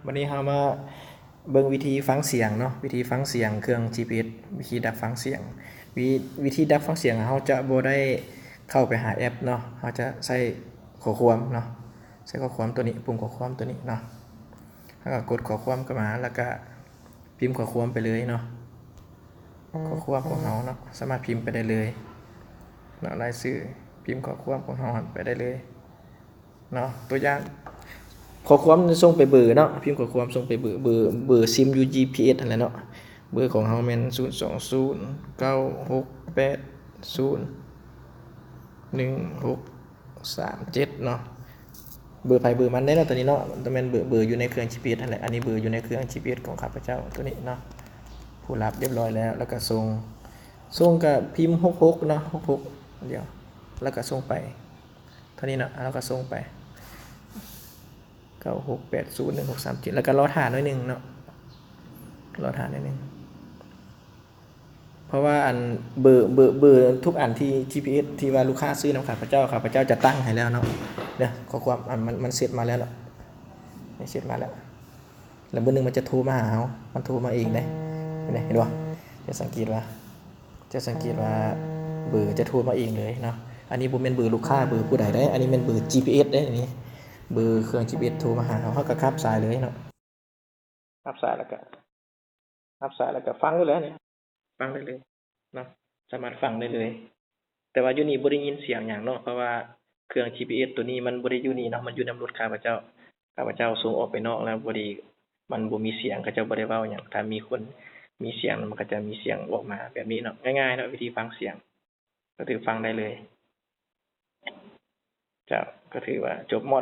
วันนี้เรามาเบิ่งวิธีฟังเสียงเนาะวิธีฟังเสียงเครื่อง GPS วิธีดักฟังเสียงวิธีดักฟังเสียงเราจะบ่ได้เข้าไปหาแอปเนาะเราจะใช้ข้อความเนาะใช้ข้อความตัวนี้ปุ่มข้อความตัวนี้เนาะแล้วก็กดข้อความเข้ามาแล้วก็พิมพ์ข้อความไปเลยเนาะข้อความของเราเนาะสามารถพิมพ์ไปได้เลยเนาะรายชื่อพิมพ์ข้อความของเราไปได้เลยเนาะตัวอย่างข้อความส่งไปเบอร์เนาะพิมพ์ข้อความส่งไปเบอร์ซิม UGPS นั่นแหละเนาะเบอร์ของเฮาแม่น02098013637เนาะเบอร์ไผเบอร์มันได้เนาะตัวนี้เนาะตัวแม่นเบอร์อยู่ในเครื่อง GPS นั่นแหละอันนี้เบอร์อยู่ในเครื่อง GPS ของข้าพเจ้าตัวนี้เนาะผู้รับเรียบร้อยแล้วก็ส่งกับพิมพ์66เนาะ66เดี๋ยวแล้วก็ส่งไปเท่านี้เนาะแล้วก็ส่งไป96801637แล้วก็รอท่าหน่อยนึงเนาะรอท่าหน่อยนึงเพราะว่าอันเบอร์ทุกอันที่ GPS ที่ว่าลูกค้าซื้อนำข้าพเจ้าจะตั้งให้แล้วเนาะเนี่ยข้อความมันเสร็จมาแล้วเนาะเสร็จมาแล้วแล้วเบอร์นึงมันจะโทรมาหาเฮามันโทรมาเองได้เห็นบ่จะสังเกตว่าเบอร์จะโทรมาเองเลยเนาะอันนี้บ่แม่นเบอร์ลูกค้าเบอร์ผู้ใดได้อันนี้แม่นเบอร์ GPS ได้อันนี้เบอร์เครื่อง GPS โทรมาหาเฮาก็รับสายเลยเนาะรับสายแล้วก็ฟังได้เลยเนี่ยฟังได้เลยเนาะสามารถฟังได้เลยแต่ว่าอยู่นี่บ่ได้ยินเสียงหยังเนาะเพราะว่าเครื่อง GPS ตัวนี้มันบ่ได้อยู่นี่เนาะมันอยู่นำรถข้าพเจ้าส่งออกไปนอกแล้วมันบ่มีเสียงเขาเจ้าบ่ได้เว้าหยังถ้ามีคนมีเสียงมันก็จะมีเสียงออกมาแบบนี้เนาะง่ายๆเนาะวิธีฟังเสียงก็ถือฟังได้เลยเจ้าก็ถือว่าจบมอ